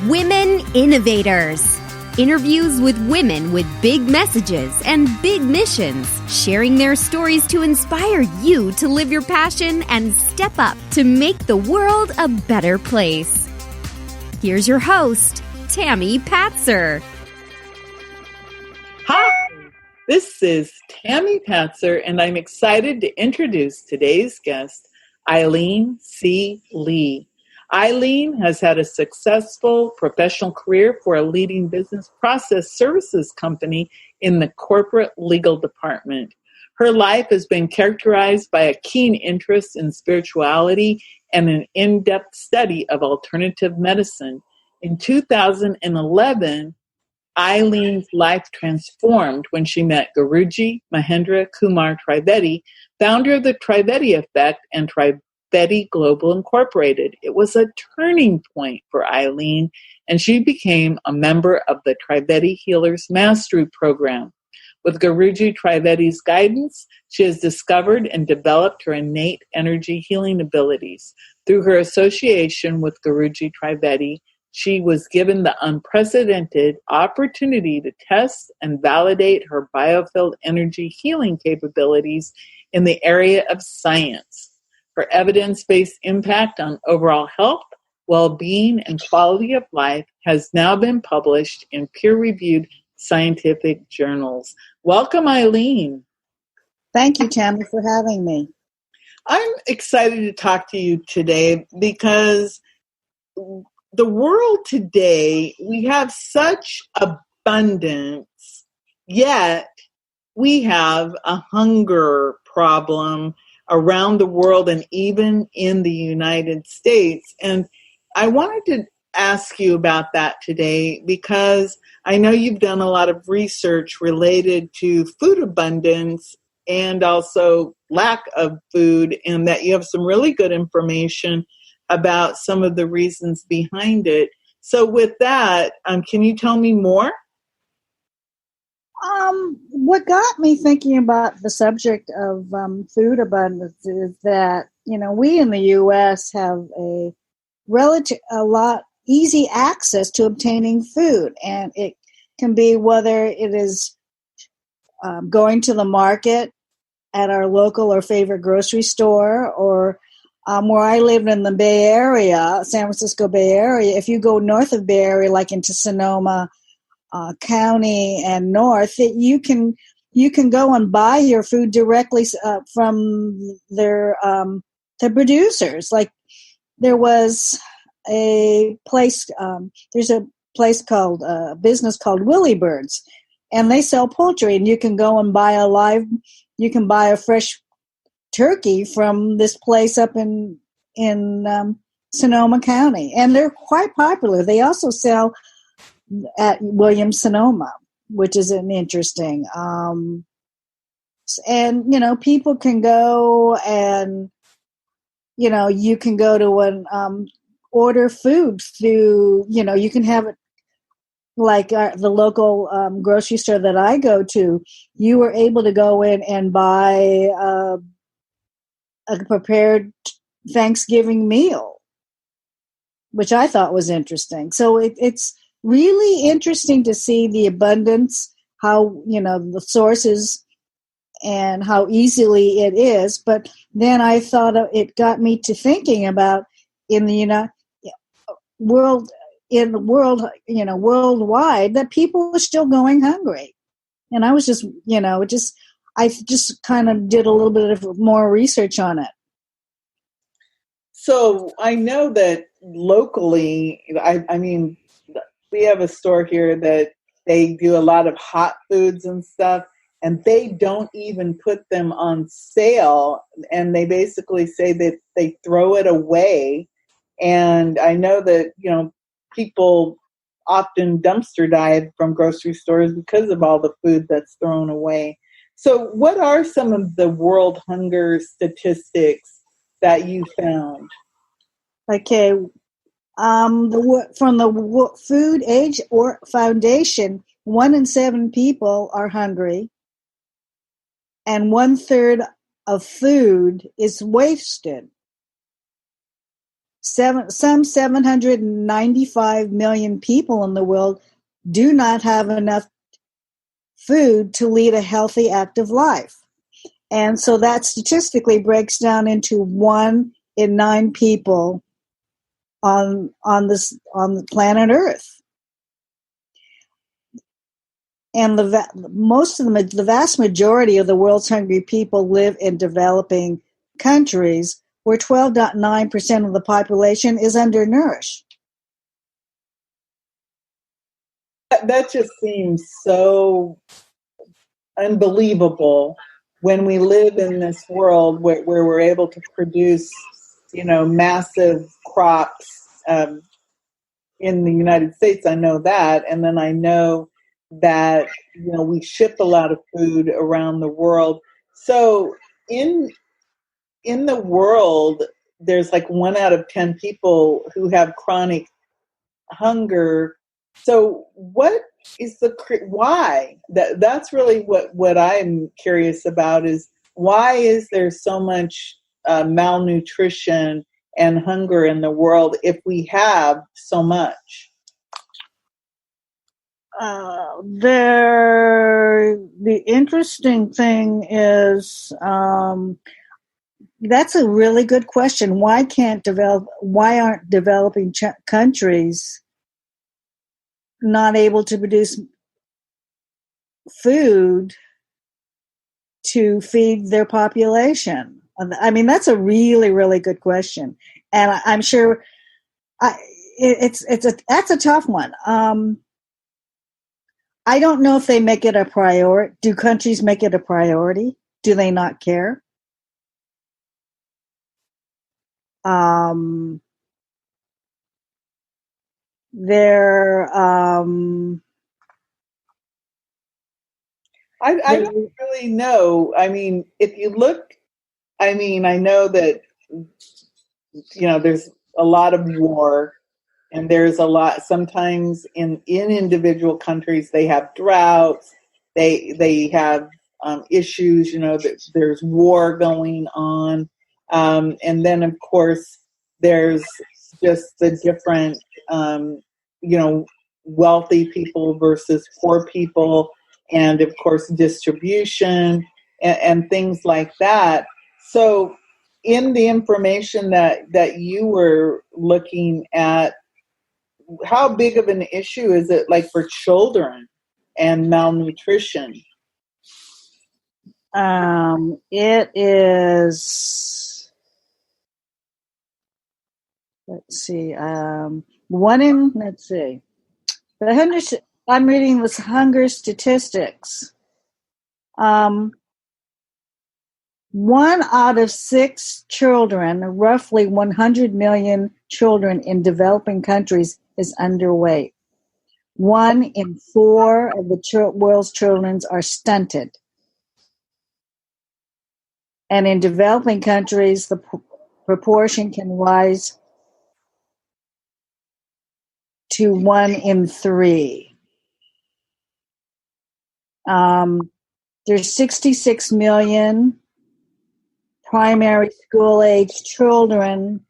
Women Innovators. Interviews with women with big messages and big missions, sharing their stories to inspire you to live your passion and step up to make the world a better place. Here's your host, Tammy Patzer. Hi, this is Tammy Patzer, and I'm excited to introduce today's guest, Aileen C. Lee. Aileen has had a successful professional career for a leading business process services company in the corporate legal department. Her life has been characterized by a keen interest in spirituality and an in-depth study of alternative medicine. In 2011, Aileen's life transformed when she met Guruji Mahendra Trivedi, founder of the Trivedi Effect and Trivedi Global Incorporated. It was a turning point for Aileen, and she became a member of the Trivedi Healers Mastery Program. With Guruji Trivedi's guidance, she has discovered and developed her innate energy healing abilities. Through her association with Guruji Trivedi, she was given the unprecedented opportunity to test and validate her biofield energy healing capabilities in the area of science. Her evidence-based impact on overall health, well-being, and quality of life has now been published in peer-reviewed scientific journals. Welcome, Aileen. Thank you, Tammy, for having me. I'm excited to talk to you today because the world today, we have such abundance, yet we have a hunger problem around the world and even in the United States. And I wanted to ask you about that today because I know you've done a lot of research related to food abundance and also lack of food, and that you have some really good information about some of the reasons behind it. So with that, can you tell me more? What got me thinking about the subject of food abundance is that, we in the U.S. have a lot easy access to obtaining food, and it can be whether it is going to the market at our local or favorite grocery store, or where I lived in the Bay Area, San Francisco Bay Area. If you go north of Bay Area, like into Sonoma County and north, you can go and buy your food directly from their producers. Like there was a place, there's a place called business called Willie Bird's, and they sell poultry, and you can go and buy a fresh turkey from this place up in Sonoma County, and they're quite popular. They also sell at Williams-Sonoma, which is an interesting. And people can go and you can go to an order food through. You can have it like the local grocery store that I go to. You were able to go in and buy a prepared Thanksgiving meal, which I thought was interesting. So it's really interesting to see the abundance, how, the sources and how easily it is. But then I thought it got me to thinking about worldwide, that people are still going hungry. And I was I just kind of did a little bit of more research on it. So I know that locally, we have a store here that they do a lot of hot foods and stuff, and they don't even put them on sale, and they basically say that they throw it away. And I know that, people often dumpster dive from grocery stores because of all the food that's thrown away. So what are some of the world hunger statistics that you found? Okay. From the Food Age Foundation, 1 in 7 people are hungry, and 1/3 of food is wasted. some 795 million people in the world do not have enough food to lead a healthy, active life. And so that statistically breaks down into 1 in 9 people on the planet Earth. And the vast majority of the world's hungry people live in developing countries where 12.9% of the population is undernourished. That just seems so unbelievable when we live in this world where we're able to produce, massive crops in the United States. I know that. And then I know that, we ship a lot of food around the world. So in the world, there's like 1 out of 10 people who have chronic hunger. So what is why? That's really what I'm curious about, is why is there so much malnutrition and hunger in the world if we have so much? The interesting thing is, that's a really good question. Why aren't developing countries not able to produce food to feed their population? I mean, that's a really, really good question. And I'm sure that's a tough one. I don't know if they make it a priority. Do countries make it a priority? Do they not care? I don't really know. I mean, if you look, I know that, there's a lot of war, and there's a lot, sometimes in individual countries, they have droughts, they have issues, that there's war going on. And then, of course, there's just the different, wealthy people versus poor people, and, of course, distribution and things like that. So in the information that you were looking at, how big of an issue is it, like, for children and malnutrition? It is, I'm reading this hunger statistics. 1 out of 6 children, roughly 100 million children in developing countries, is underweight. 1 in 4 of the world's children are stunted. And in developing countries, the proportion can rise to 1 in 3. There's 66 million primary school age children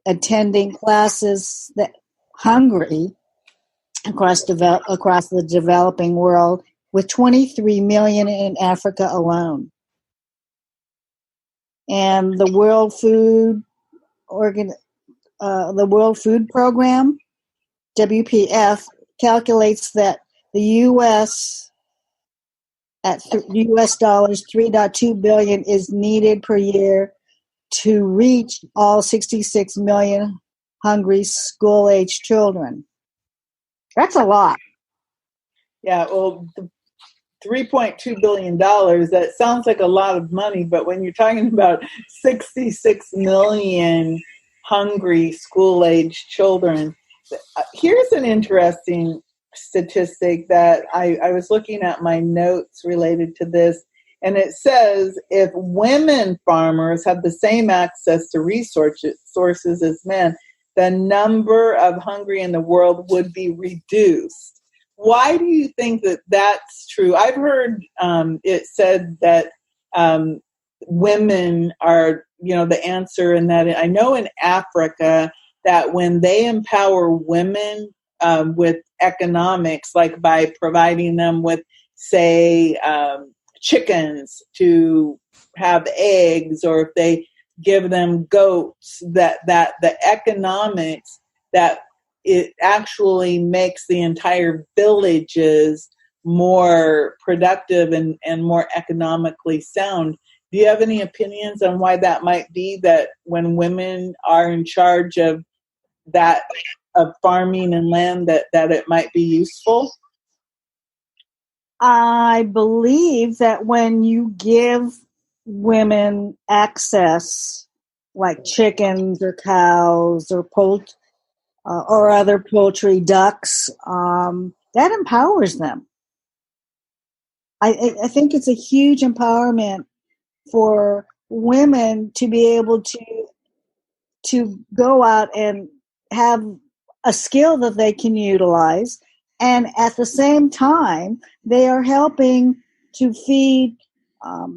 attending classes that hungry across the developing world, with 23 million in Africa alone. And the World Food Program, WPF, calculates that the U.S. at U.S. dollars 3.2 billion is needed per year to reach all 66 million hungry school-age children. That's a lot. Yeah, well, $3.2 billion, that sounds like a lot of money, but when you're talking about 66 million hungry school-age children, here's an interesting statistic that I was looking at my notes related to this, and it says if women farmers have the same access to resources as men, the number of hungry in the world would be reduced. Why do you think that that's true? I've heard it said that women are, the answer, and that I know in Africa, that when they empower women with economics, like by providing them with, say, chickens to have eggs, or if they give them goats, that the economics, that it actually makes the entire villages more productive and more economically sound. Do you have any opinions on why that might be, that when women are in charge of that, of farming and land, that it might be useful? I believe that when you give women access, like chickens or cows or or other poultry, ducks, that empowers them. I think it's a huge empowerment for women to be able to go out and have a skill that they can utilize, and at the same time they are helping to feed,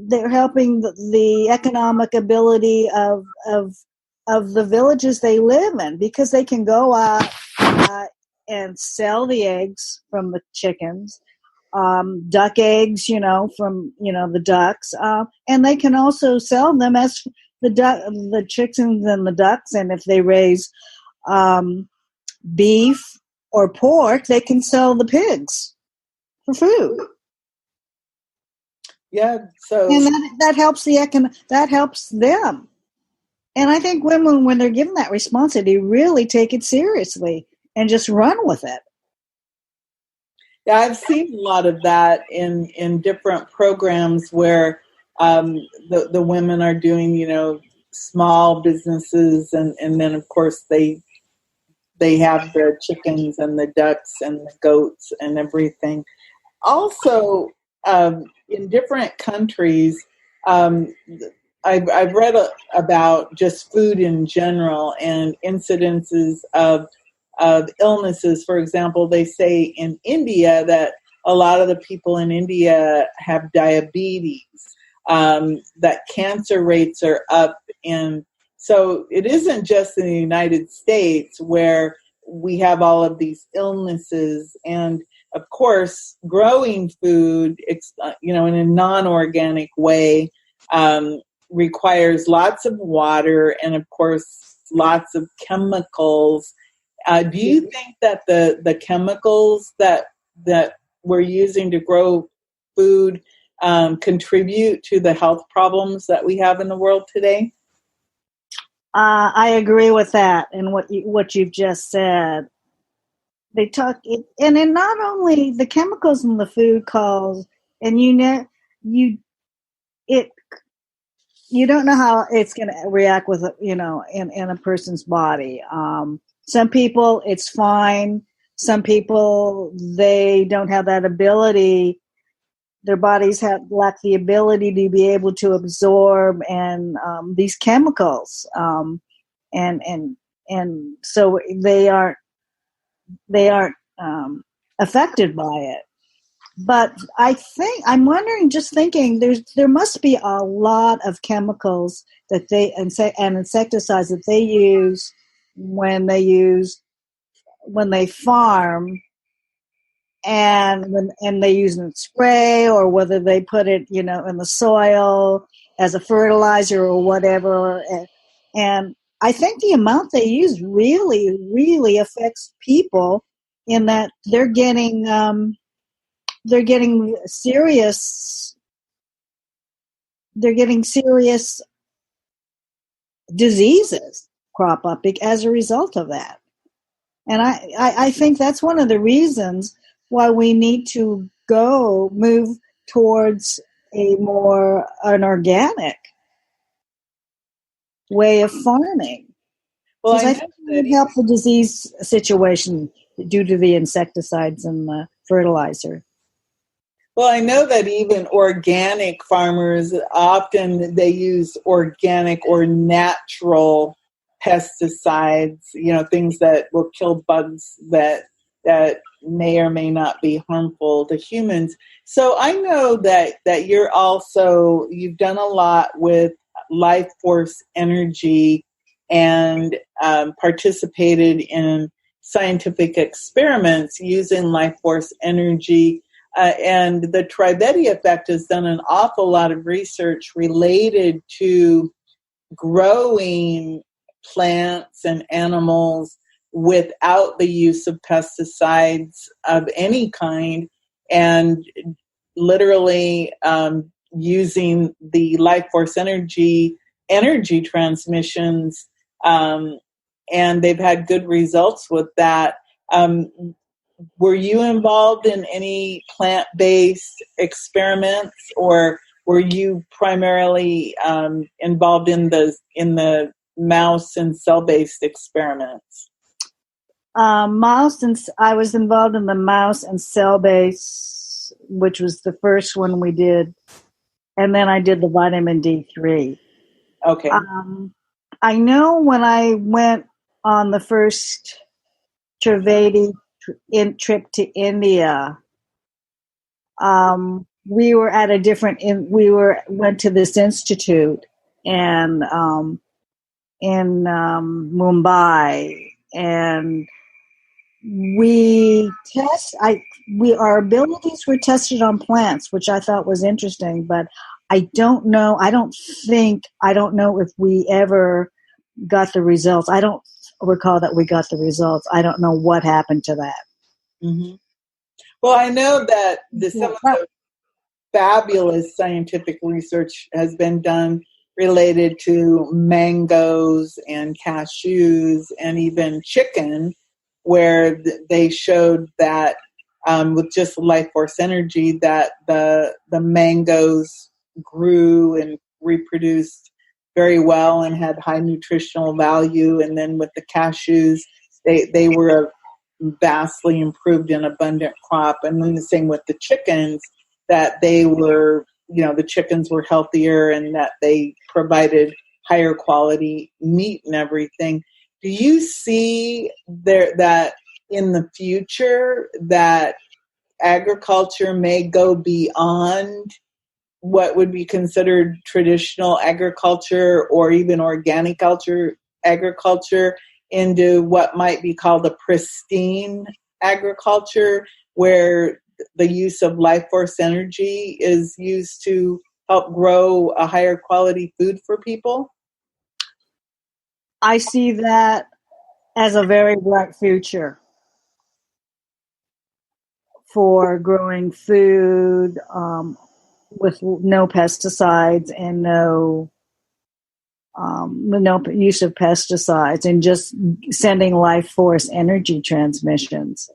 they're helping the economic ability of the villages they live in, because they can go out and sell the eggs from the chickens, duck eggs, from the ducks, and they can also sell them as the chickens and the ducks. And if they raise beef or pork, they can sell the pigs for food. Yeah, so and that helps that helps them. And I think women, when they're given that responsibility, really take it seriously and just run with it. Yeah, I've seen a lot of that in different programs where the women are doing, small businesses, and then of course they have the chickens and the ducks and the goats and everything. Also, in different countries, I've read about just food in general and incidences of illnesses. For example, they say in India that a lot of the people in India have diabetes, that cancer rates are up. And so it isn't just in the United States where we have all of these illnesses. And of course, growing food, in a non-organic way, requires lots of water and, of course, lots of chemicals. Do you think that the chemicals that we're using to grow food contribute to the health problems that we have in the world today? I agree with that and what you've just said. They talk, and then not only the chemicals in the food cause, and you don't know how it's going to react with in a person's body. Some people it's fine. Some people, they don't have that ability. Their bodies lack the ability to be able to absorb and these chemicals, and so they aren't affected by it. But I'm wondering, just thinking, there must be a lot of chemicals that and insecticides that they use when they farm, and they use it in spray, or whether they put it in the soil as a fertilizer or whatever. And I think the amount they use really, really affects people, in that they're getting serious diseases crop up as a result of that. And I think that's one of the reasons why we need to move towards an organic way of farming. Well, I think it would help the disease situation due to the insecticides and the fertilizer. Well, I know that even organic farmers, often they use organic or natural pesticides, things that will kill bugs that may or may not be harmful to humans. So I know that you've done a lot with life force energy and participated in scientific experiments using life force energy. And the Trivedi effect has done an awful lot of research related to growing plants and animals without the use of pesticides of any kind, and literally using the life force energy transmissions, and they've had good results with that. Were you involved in any plant-based experiments, or were you primarily involved in the mouse and cell-based experiments? I was involved in the mouse and cell-based, which was the first one we did, and then I did the vitamin D3. Okay. I know when I went on the first Trivedi trip to India, we were at went to this institute and in Mumbai, and our abilities were tested on plants, which I thought was interesting, but I don't know if we ever got the results. I don't recall that we got the results. I don't know what happened to that. Mm-hmm. Well, I know that some of the fabulous scientific research has been done related to mangoes and cashews and even chicken, where they showed that with just life force energy that the mangoes grew and reproduced very well and had high nutritional value, and then with the cashews they were vastly improved and abundant crop, and then the same with the chickens, that they were, the chickens were healthier and that they provided higher quality meat and everything. Do you see that in the future that agriculture may go beyond what would be considered traditional agriculture or even organic agriculture into what might be called a pristine agriculture, where the use of life force energy is used to help grow a higher quality food for people? I see that as a very bright future for growing food with no pesticides and no use of pesticides, and just sending life force energy transmissions.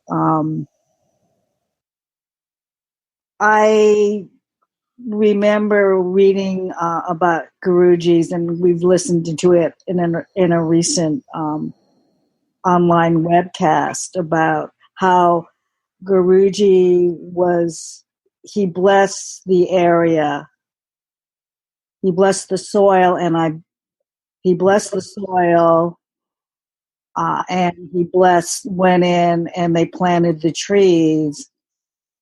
I remember reading about Guruji's, and we've listened to it in a recent online webcast about how Guruji he blessed the area, he blessed the soil, and he blessed the soil, and he went in and they planted the trees.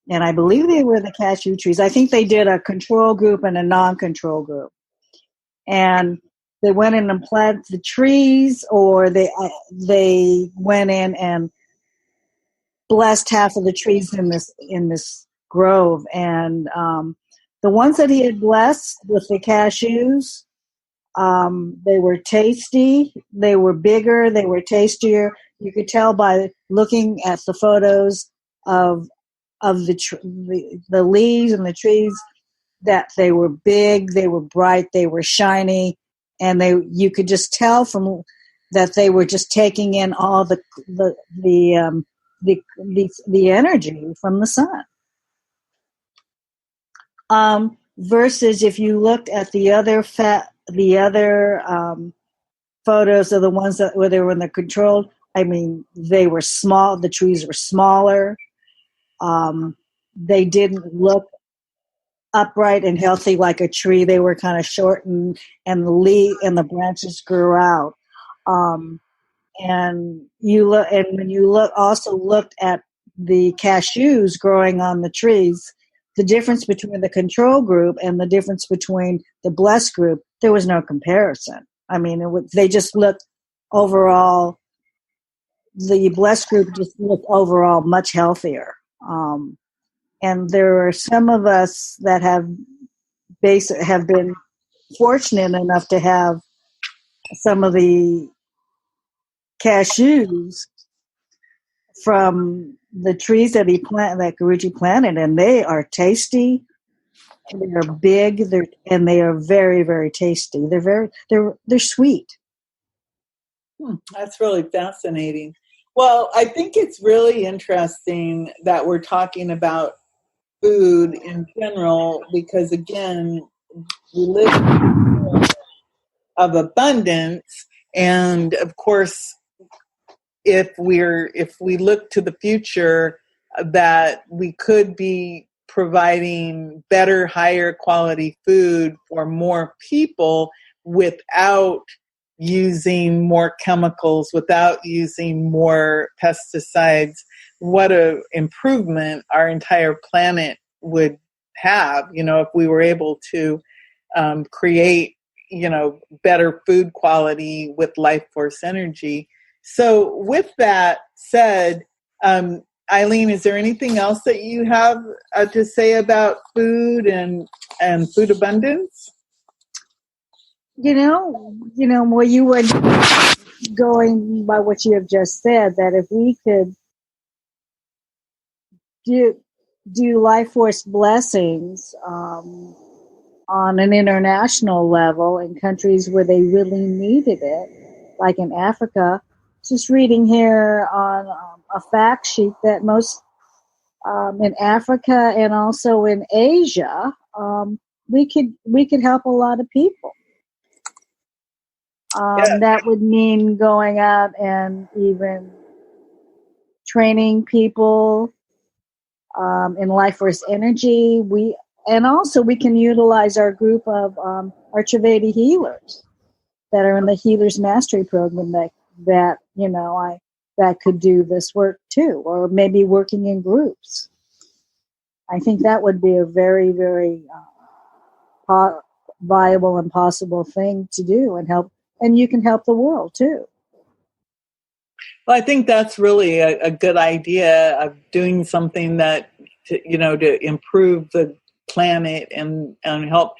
And I believe they were the cashew trees. I think they did a control group and a non-control group. And they went in and planted the trees, or they went in and blessed half of the trees in this grove. And the ones that he had blessed with the cashews, they were tasty, they were bigger, they were tastier. You could tell by looking at the photos of the leaves and the trees that they were big, they were bright, they were shiny, and you could just tell from that they were just taking in all the energy from the sun. Versus if you looked at the other photos of the ones where they were in the controlled, they were small. The trees were smaller. They didn't look upright and healthy like a tree. They were kind of short, and the branches grew out. And when you also looked at the cashews growing on the trees, the difference between the control group and the difference between the blessed group, there was no comparison. They just looked overall, the blessed group just looked overall much healthier. And there are some of us that have been fortunate enough to have some of the cashews from the trees that Guruji planted, and they are tasty. They're big. They are very, very tasty. They're sweet. That's really fascinating. Well, I think it's really interesting that we're talking about food in general because, again, we live in a world of abundance, and of course, if we look to the future, that we could be providing better, higher quality food for more people without using more chemicals, without using more pesticides, what a improvement our entire planet would have, if we were able to create, better food quality with life force energy. So with that said, Aileen, is there anything else that you have to say about food and food abundance? Well, you were going by what you have just said, that if we could do life force blessings on an international level in countries where they really needed it, like in Africa. Just reading here on a fact sheet that most in Africa and also in Asia, we could help a lot of people. That would mean going out and even training people in life force energy. We can utilize our group of our Trivedi healers that are in the Healers Mastery Program that could do this work too, or maybe working in groups. I think that would be a very, very viable and possible thing to do and help, and you can help the world too. Well, I think that's really a good idea of doing something that, to improve the planet and help,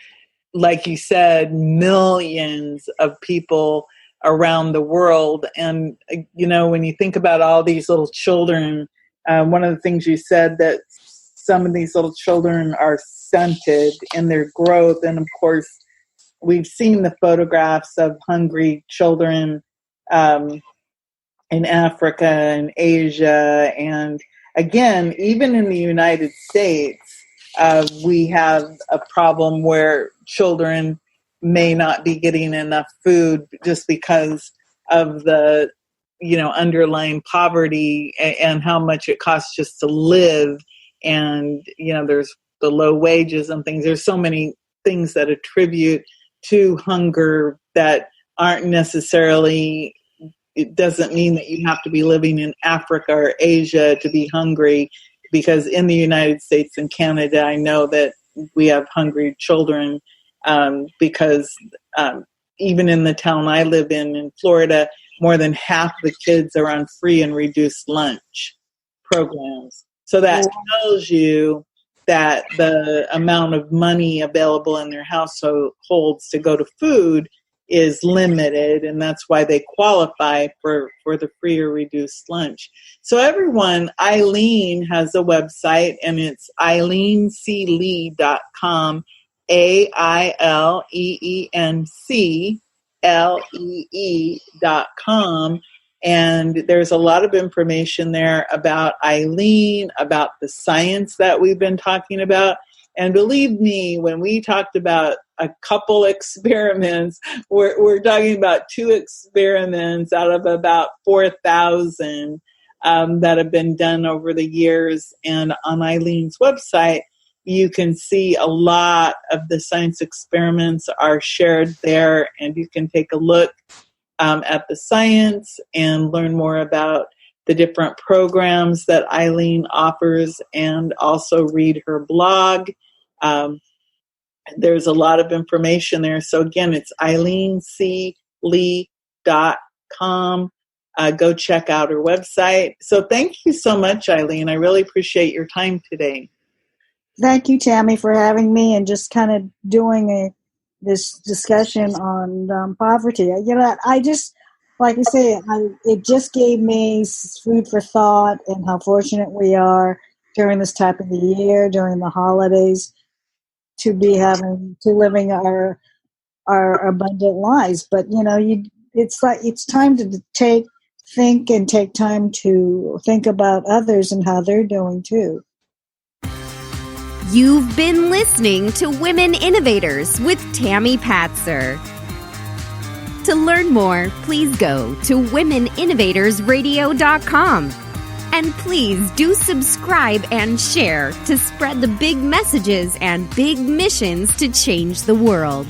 like you said, millions of people around the world. And, when you think about all these little children, one of the things you said that some of these little children are stunted in their growth. And of course, we've seen the photographs of hungry children in Africa and Asia. And again, even in the United States, we have a problem where children may not be getting enough food just because of the, underlying poverty and how much it costs just to live. And, there's the low wages and things. There's so many things that attribute to hunger that aren't necessarily, it doesn't mean that you have to be living in Africa or Asia to be hungry, because in the United States and Canada, I know that we have hungry children because even in the town I live in Florida, more than half the kids are on free and reduced lunch programs. So that tells you that the amount of money available in their households to go to food is limited, and that's why they qualify for the free or reduced lunch. So everyone, Aileen has a website, and it's AileenClee.com, AileenClee.com. And there's a lot of information there about Aileen, about the science that we've been talking about. And believe me, when we talked about a couple experiments, we're talking about 2 experiments out of about 4,000 that have been done over the years. And on Aileen's website, you can see a lot of the science experiments are shared there, and you can take a look at the science and learn more about the different programs that Aileen offers, and also read her blog. There's a lot of information there. So again, it's AileenClee.com, Go check out her website. So thank you so much, Aileen. I really appreciate your time today. Thank you, Tammy, for having me and just kind of doing this discussion on poverty. I just, like I say, it just gave me food for thought and how fortunate we are during this time of the year, during the holidays, to be living our abundant lives. But it's time to take time to think about others and how they're doing too. You've been listening to Women Innovators with Tammy Patzer. To learn more, please go to womeninnovatorsradio.com. And please do subscribe and share to spread the big messages and big missions to change the world.